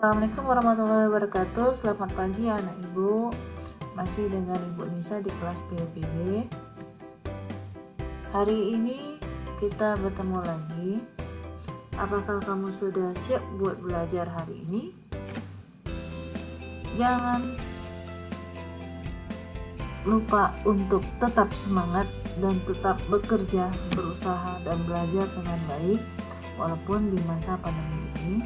Assalamualaikum warahmatullahi wabarakatuh. Selamat pagi anak ibu. Masih dengan Ibu Nisa di kelas PPB. Hari ini kita bertemu lagi. Apakah kamu sudah siap buat belajar hari ini? Jangan lupa untuk tetap semangat dan tetap bekerja, berusaha dan belajar dengan baik walaupun di masa pandemi ini.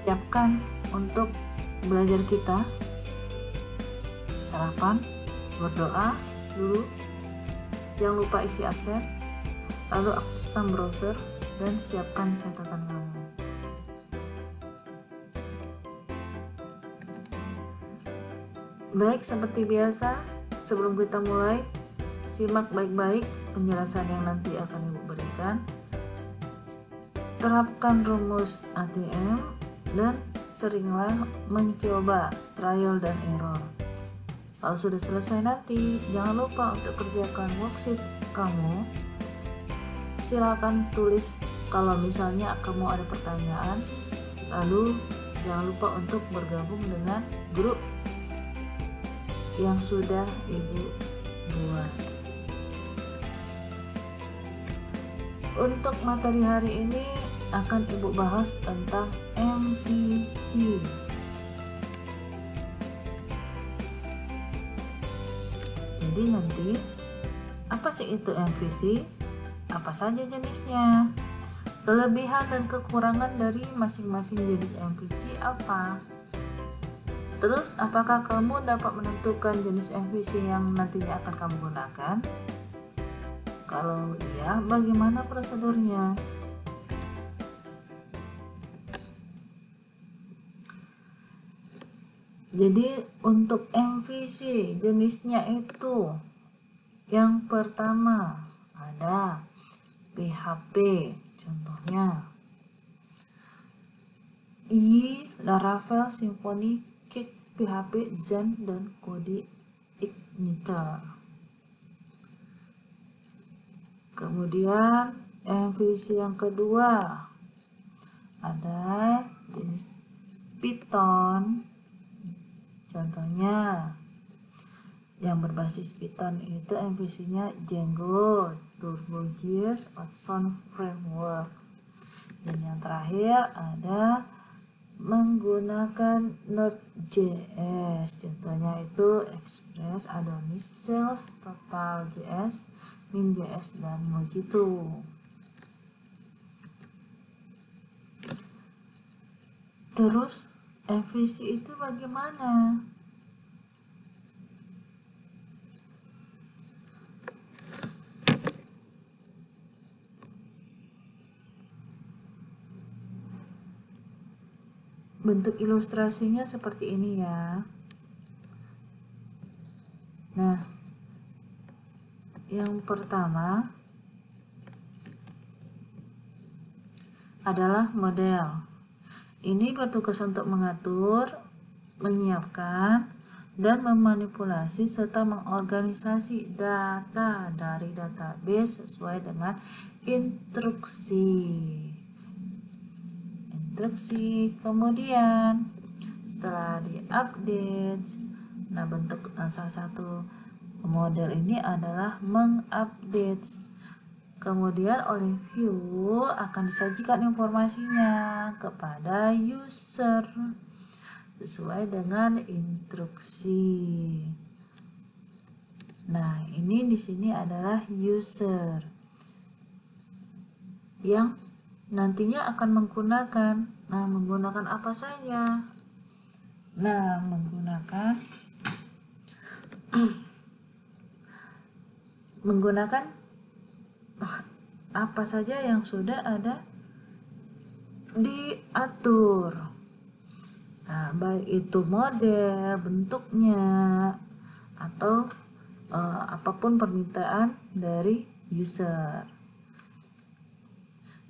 Siapkan untuk belajar kita. Sarapan, berdoa dulu, jangan lupa isi absen, lalu aktifkan browser dan siapkan catatan kamu. Baik, seperti biasa, sebelum kita mulai, simak baik-baik penjelasan yang nanti akan Ibu berikan. Terapkan rumus ATM dan seringlah mencoba trial dan error. Kalau sudah selesai nanti, jangan lupa untuk kerjakan worksheet kamu. Silakan tulis kalau misalnya kamu ada pertanyaan. Lalu jangan lupa untuk bergabung dengan grup yang sudah Ibu buat. Untuk materi hari ini akan Ibu bahas tentang MVC. Jadi nanti, apa sih itu MVC? Apa saja jenisnya? Kelebihan dan kekurangan dari masing-masing jenis MVC apa? Terus, apakah kamu dapat menentukan jenis MVC yang nantinya akan kamu gunakan? Kalau iya, bagaimana prosedurnya? Jadi untuk MVC jenisnya itu yang pertama ada PHP, contohnya Laravel, Symfony, Kik, PHP, Zen, dan Kodi Igniter. Kemudian MVC yang kedua ada jenis Python. Contohnya yang berbasis Python itu MVC-nya Django, TurboJS, Watson Framework. Dan yang terakhir ada menggunakan Node.js. Contohnya itu Express, Adonis, Sales, Total.js, Min.js, dan Mojito. Terus MVC itu bagaimana? Bentuk ilustrasinya seperti ini ya. Nah, yang pertama adalah model. Ini bertugas untuk mengatur, menyiapkan, dan memanipulasi serta mengorganisasi data dari database sesuai dengan instruksi. Kemudian setelah diupdate, nah bentuk salah satu model ini adalah mengupdate. Kemudian oleh view akan disajikan informasinya kepada user sesuai dengan instruksi. Nah, ini di sini adalah user yang nantinya akan menggunakan apa saja? Nah, menggunakan apa saja yang sudah ada diatur. Nah, baik itu model, bentuknya, atau apapun permintaan dari user.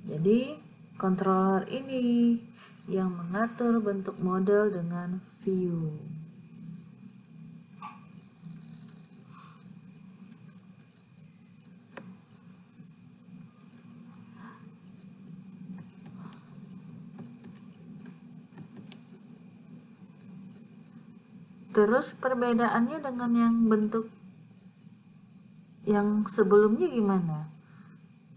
Jadi, controller ini yang mengatur bentuk model dengan view. Terus perbedaannya dengan yang bentuk yang sebelumnya gimana?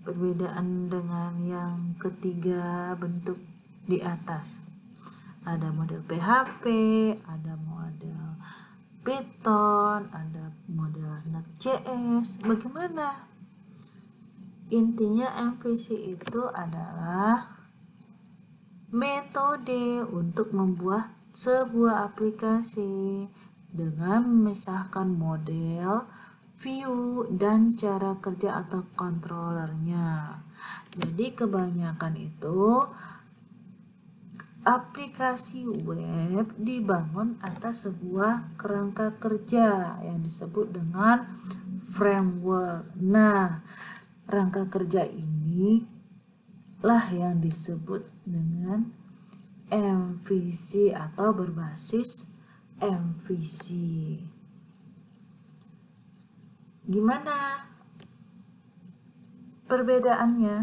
Perbedaan dengan yang ketiga bentuk di atas. Ada model PHP, ada model Python, ada model Node.js. Bagaimana? Intinya MVC itu adalah metode untuk membuat sebuah aplikasi dengan memisahkan model, view, dan cara kerja atau controllernya. Jadi kebanyakan itu aplikasi web dibangun atas sebuah kerangka kerja yang disebut dengan framework. Nah, rangka kerja ini lah yang disebut dengan MVC atau berbasis MVC. Gimana perbedaannya?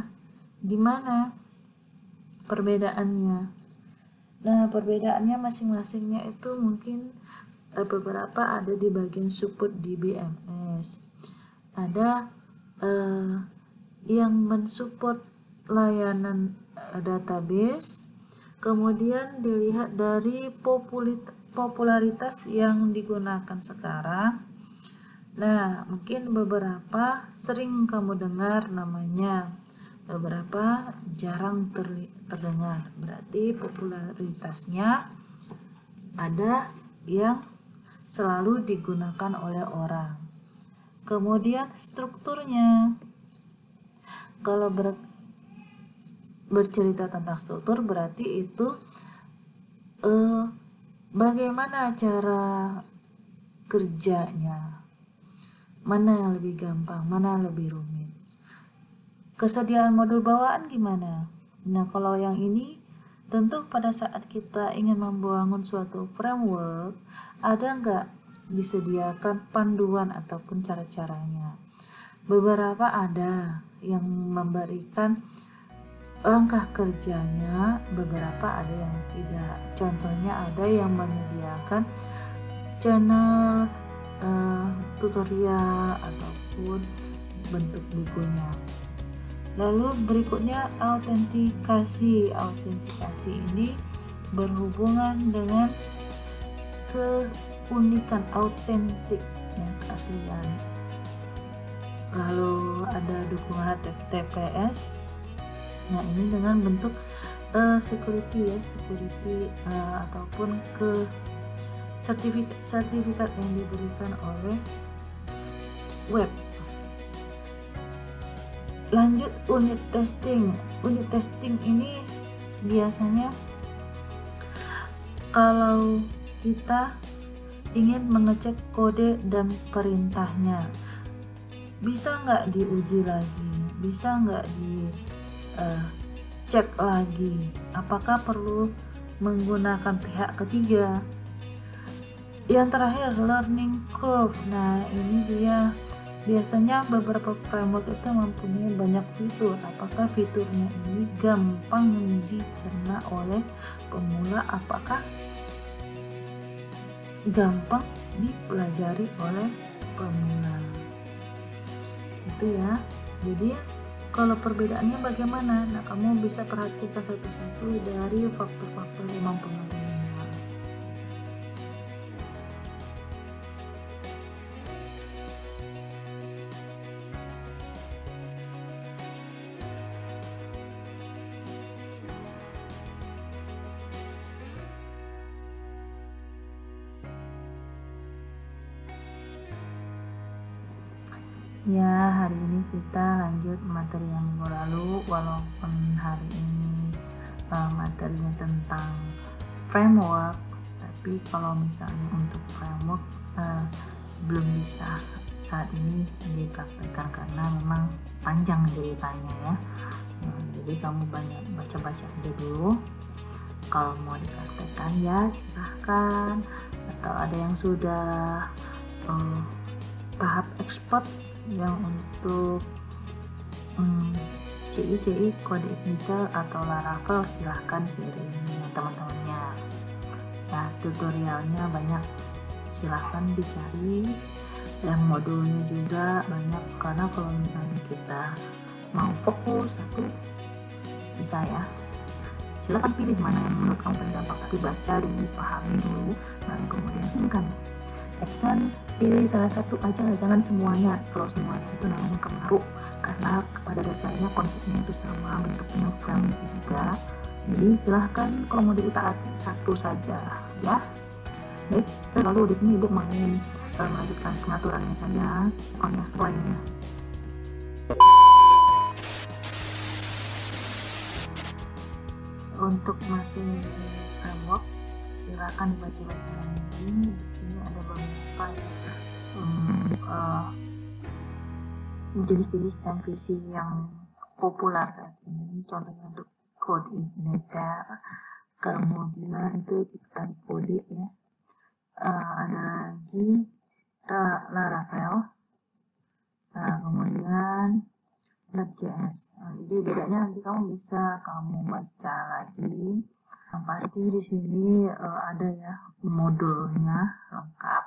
Nah, perbedaannya masing-masingnya itu mungkin beberapa ada di bagian support di BMS. Ada yang mensupport layanan database, kemudian dilihat dari popularitas yang digunakan sekarang. Nah, mungkin beberapa sering kamu dengar namanya, beberapa jarang terdengar. Berarti popularitasnya ada yang selalu digunakan oleh orang. Kemudian strukturnya, kalau bercerita tentang struktur berarti itu bagaimana cara kerjanya, mana yang lebih gampang, mana yang lebih rumit. Kesediaan modul bawaan gimana? Nah, kalau yang ini tentu pada saat kita ingin membangun suatu framework, ada nggak disediakan panduan ataupun cara-caranya. Beberapa ada yang memberikan langkah kerjanya, beberapa ada yang tidak. Contohnya ada yang menyediakan channel tutorial ataupun bentuk bukunya. Lalu berikutnya autentikasi. Autentikasi ini berhubungan dengan keunikan, autentik, yang keaslian. Lalu ada dukungan HTTPS. Nah, ini dengan bentuk security ataupun ke sertifikat yang diberikan oleh web. Lanjut unit testing. Unit testing ini biasanya kalau kita ingin mengecek kode dan perintahnya, bisa nggak diuji lagi, bisa nggak dicek lagi, apakah perlu menggunakan pihak ketiga. Yang terakhir, learning curve. Nah, ini dia biasanya beberapa framework itu mempunyai banyak fitur. Apakah fiturnya ini gampang dicerna oleh pemula, apakah gampang dipelajari oleh pemula. Itu ya. Jadi kalau perbedaannya bagaimana? Nah, kamu bisa perhatikan satu-satu dari faktor-faktor yang mempengaruhi. Ya, hari ini kita lanjut materi yang minggu lalu, walaupun hari ini materinya tentang framework, tapi kalau misalnya untuk framework belum bisa saat ini dipraktekkan karena memang panjang ceritanya ya. Jadi kamu banyak baca-baca aja dulu, kalau mau dipraktekkan ya silahkan, atau ada yang sudah tahap ekspor yang untuk CI kode editor atau Laravel, silahkan kirim teman-temannya ya, tutorialnya banyak, silahkan dicari yang modulnya juga banyak, karena kalau misalnya kita mau fokus satu bisa ya, silahkan pilih mana yang menurut kamu paling gampang, tapi baca dulu, pahami dulu, dan kemudian tinggalkan action. Pilih salah satu aja, jangan semuanya. Kalau semuanya itu namanya kemaru, karena pada dasarnya konsepnya itu sama, bentuknya frame juga. Jadi silahkan kalau mau ditaati satu saja ya. Baik, lalu di sini ibu mau melanjutkan pengaturannya saja, pokoknya poinnya. Untuk materi framework silakan dibaca-baca lagi. Di sini ada beberapa jenis-jenis MVC yang populer saat ini, contohnya untuk code igniter, kemudian itu kita kode ya, ada lagi Laravel, kemudian Node.js. Jadi bedanya nanti kamu bisa baca lagi. Yang pasti di sini ada ya modulnya lengkap.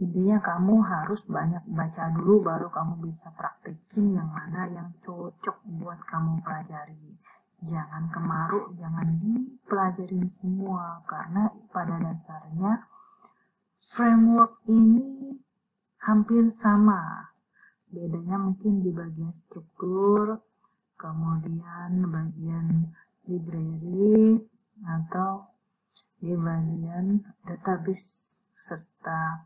Intinya kamu harus banyak baca dulu, baru kamu bisa praktekin yang mana yang cocok buat kamu pelajari. Jangan kemaru, jangan dipelajarin semua, karena pada dasarnya framework ini hampir sama. Bedanya mungkin di bagian struktur, kemudian bagian library, atau di bagian database serta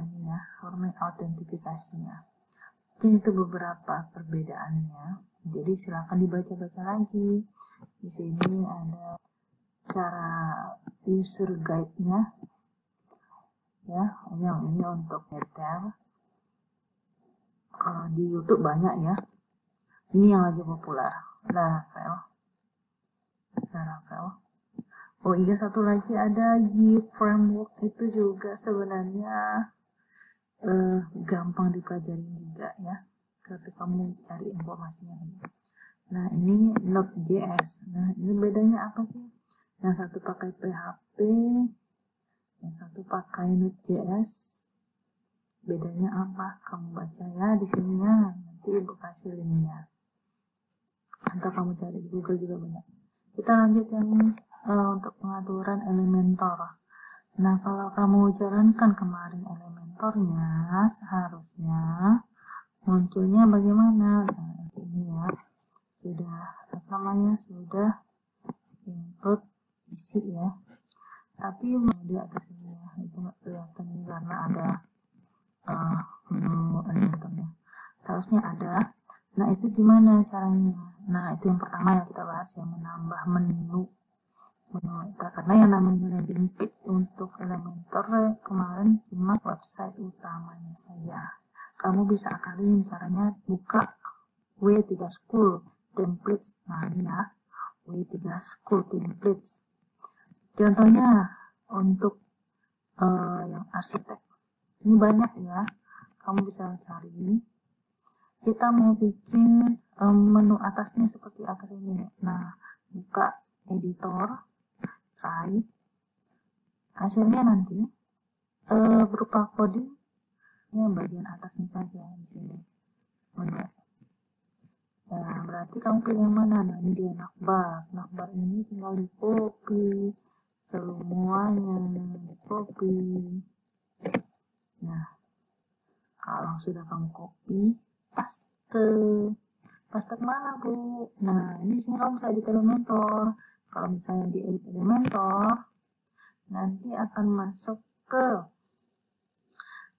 ini ya, format autentifikasinya. Mungkin itu beberapa perbedaannya. Jadi silakan dibaca-baca lagi. Di sini ada cara user guide-nya ya, yang ini untuk detail. Kalau di YouTube banyak ya. Ini yang lagi populer, Laravel. Oh iya, satu lagi ada Git framework, itu juga sebenarnya gampang dipelajari juga ya, tapi kamu cari informasinya aja. Nah ini Node.js. Nah ini bedanya apa sih? Yang satu pakai PHP, yang satu pakai Node.js. Bedanya apa? Kamu baca ya di sini ya, nanti ibu kasih linknya. Atau kamu cari di Google juga banyak. Kita lanjut yang untuk pengaturan Elementor. Nah, kalau kamu jalankan kemarin Elementornya, seharusnya munculnya bagaimana? Nah, ini ya, sudah sudah input isi ya. Tapi di atas ini ya, itu nggak kelihatan karena ada menu Elementornya. Seharusnya ada. Nah, itu gimana caranya? Nah, itu yang pertama yang kita bahas, yang menambah menu karena yang namanya landing page untuk Elementor kemarin cuma website utamanya saja. Kamu bisa akalin caranya, buka W3 School templates. Nah ini ya, W3 School templates. Contohnya untuk yang arsitek ini banyak ya, kamu bisa cari. Kita mau bikin menu atasnya seperti atas ini. Nah, buka editor, try. Hasilnya nanti berupa coding ya, bagian atasnya saja di sini. Nah, berarti kamu pilih yang mana? Nah, ini dia navbar. Navbar ini tinggal di copy semuanya, di copy. Nah, kalau sudah kamu copy, paste kemana Bu? Nah, ini sini kamu bisa edit Elementor. Kalau misalnya di edit Elementor, nanti akan masuk ke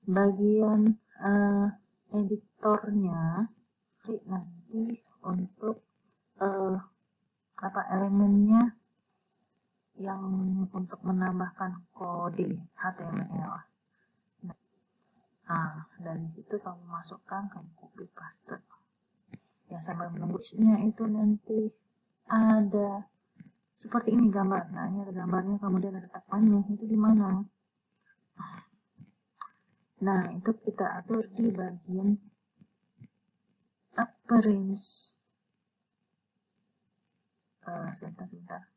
bagian editornya. Klik nanti untuk elemennya yang untuk menambahkan kode HTML. Nah, dari situ kamu masukkan, kamu copy paste. Ya, sambil menembusnya itu nanti ada seperti ini gambar. Nah, ini ada gambarnya, kemudian ada tekannya. Itu di mana? Nah, itu kita atur di bagian appearance. Sebentar.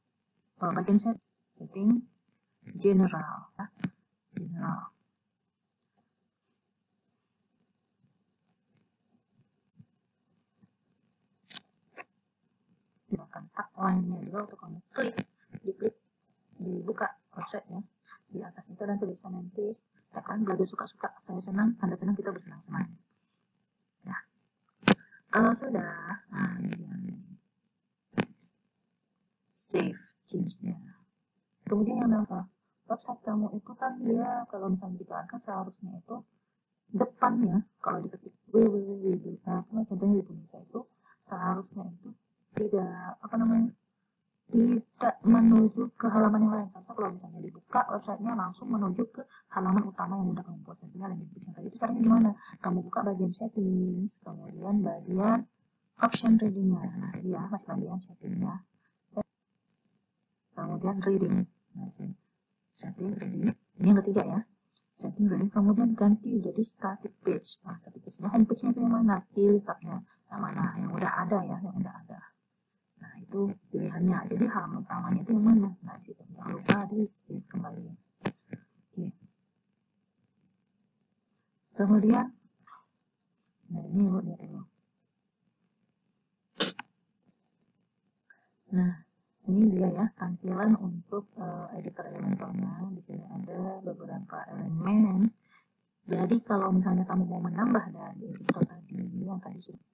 Bagian setting general. Ya. Di kotak lainnya juga untuk kamu diklik, dibuka websitenya. Di atas itu ada tulisan nanti tekan belajar suka-suka, saya senang, Anda senang, kita bersenang-senang. Ya, kalau sudah, save change-nya. Kemudian yang apa? Website kamu itu kan dia kalau misalnya dikeluarkan seharusnya itu depannya kalau diketik www, contohnya di Indonesia itu seharusnya itu tidak tidak menuju ke halaman yang lain. Contoh kalau misalnya dibuka websitenya langsung menuju ke halaman utama yang udah kamu buat. Nantinya landing page tadi itu caranya gimana? Kamu buka bagian settings, kemudian bagian option reading-nya. Nah, dia masih bagian setting-nya. Kemudian reading. Setting reading. Ini yang ketiga ya. Setting reading, kemudian ganti jadi static page. Nah, static page-nya homepage-nya itu yang mana? Pilih tabnya yang mana? Yang udah ada ya, yang udah ada. Nah, itu pilihannya. Jadi halaman utamanya itu yang mana? Nah, itu jangan lupa di save kembali. Oke. Kemudian, nah ini lihat dulu. Nah, ini dia ya tampilan untuk editor Elementornya. Di sini ada beberapa elemen. Jadi kalau misalnya kamu mau menambah dari editor tadi yang tadi sudah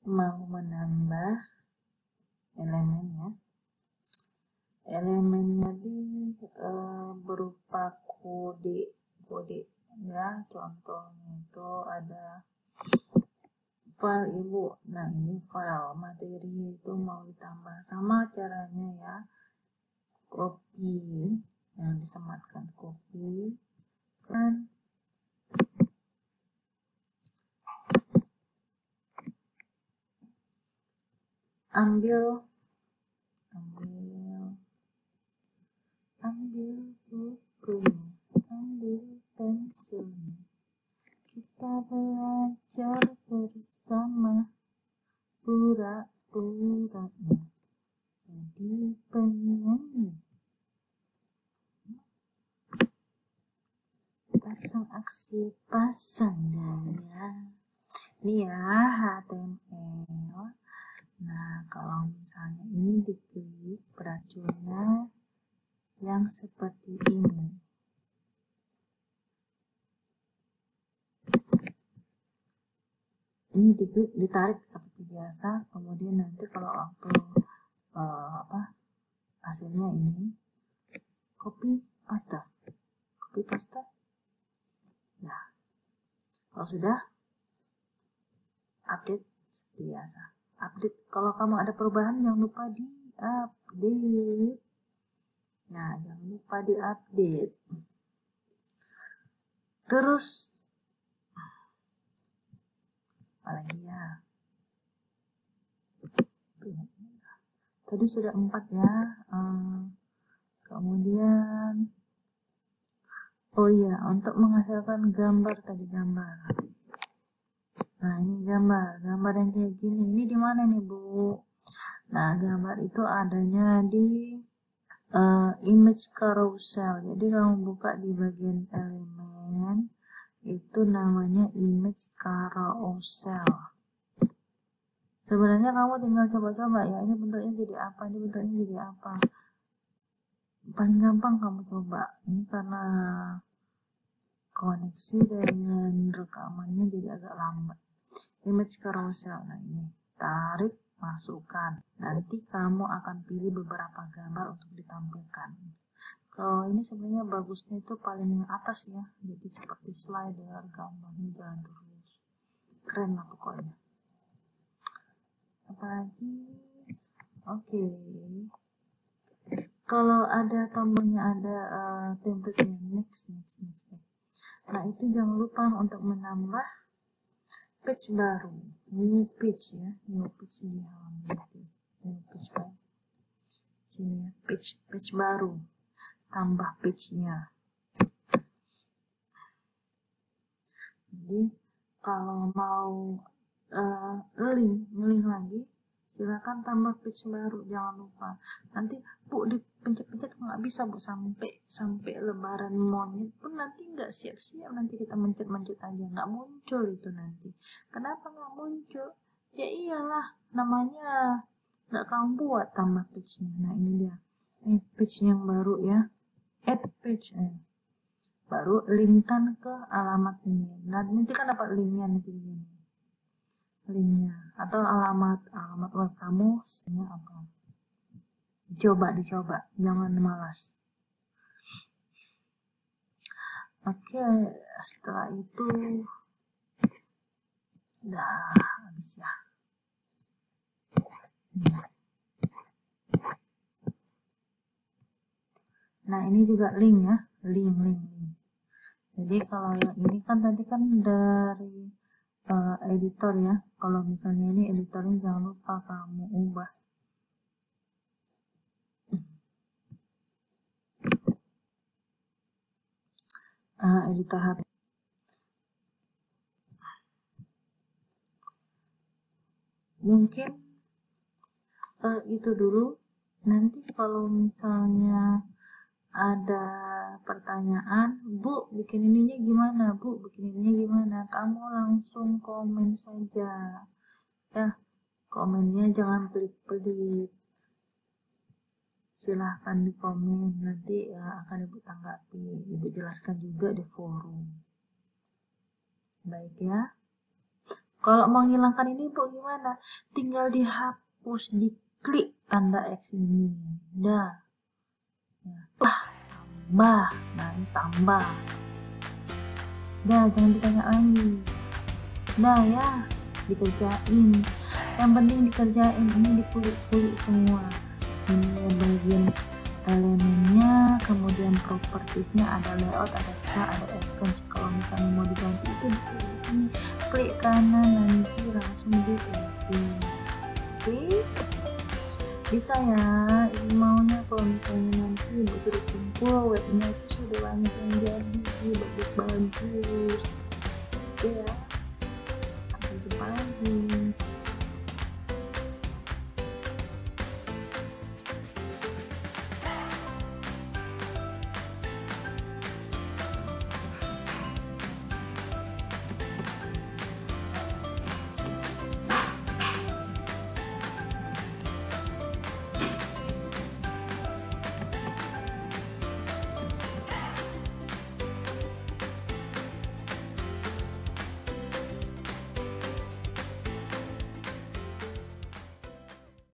mau menambah elemennya, elemennya berupa kode ya, contohnya itu ada file ibu. Nah, ini file materi itu mau ditambah, sama caranya ya, copy yang disematkan, copy kan ambil buku, ambil pensil, kita belajar bersama, pura-puranya jadi penyanyi, pasang aksi, pasang gaya. Ini ya HTML. Nah, kalau misalnya ini diklik beracunnya yang seperti ini. Ini ditarik seperti biasa, kemudian nanti kalau waktu hasilnya ini copy paste. Nah, kalau sudah update seperti biasa. Update, kalau kamu ada perubahan jangan lupa di update. Nah, jangan lupa di update. Terus apalagi ya, tadi sudah 4 ya. Kemudian oh iya, untuk menghasilkan gambar tadi, gambar. Nah, ini gambar yang kayak gini. Ini di mana nih, Bu? Nah, gambar itu adanya di image carousel. Jadi kamu buka di bagian elemen, itu namanya image carousel. Sebenarnya kamu tinggal coba-coba ya, ini bentuknya jadi apa, ini bentuknya jadi apa. Paling gampang kamu coba. Ini karena koneksi dengan rekamannya jadi agak lambat. Image carousel. Nah, ini tarik, masukkan. Nanti kamu akan pilih beberapa gambar untuk ditampilkan. Kalau ini sebenarnya bagusnya itu paling atas ya, jadi seperti slider, gambarnya jalan terus. Keren lah pokoknya. Apalagi, oke. Kalau ada tombolnya, ada template-nya, next. Nah, itu jangan lupa untuk menambah page baru, new page ya, new page di halaman itu, new page baru. Sini ya, page baru, tambah page-nya. Jadi kalau mau link lagi, silakan tambah page baru, jangan lupa. Nanti Bu dipencet-pencet nggak bisa Bu, sampai lebaran monyet pun nanti nggak siap-siap, nanti kita mencet aja nggak muncul itu nanti. Kenapa nggak muncul? Ya iyalah, namanya nggak kamu buat tambah page-nya. Nah ini dia, ini page yang baru ya, add page baru, linkkan ke alamat ini. Nah nanti kan dapat linknya nanti ini, linknya atau alamat web kamu, sebenarnya apa? Dicoba, jangan malas. Oke, setelah itu udah habis ya. Nah ini juga link ya, link. Jadi kalau yang ini kan tadi kan dari editor ya. Kalau misalnya ini editornya jangan lupa kamu ubah. Editor HP. Mungkin itu dulu. Nanti kalau misalnya ada pertanyaan, Bu bikin ininya gimana, Bu bikin ininya gimana, kamu langsung komen saja ya, komennya jangan pelit-pelit, silahkan di komen, nanti ya akan Ibu tanggapi, Ibu jelaskan juga di forum. Baik ya. Kalau mau menghilangkan ini Bu gimana? Tinggal dihapus, diklik tanda X ini. Dah. Ya. Tambah. Nah ini tambah. Dah, jangan ditanya lagi. Dah ya, dikerjain. Yang penting dikerjain, ini dikulik-kulik semua. Ini bagian elemennya, kemudian propertiesnya, ada layout, ada style, ada advance. Kalau misalnya mau diganti itu di sini, klik kanan nanti langsung di edit. Oke, bisa ya. Ini maunya kalau misalnya nanti Ibu suruh kumpul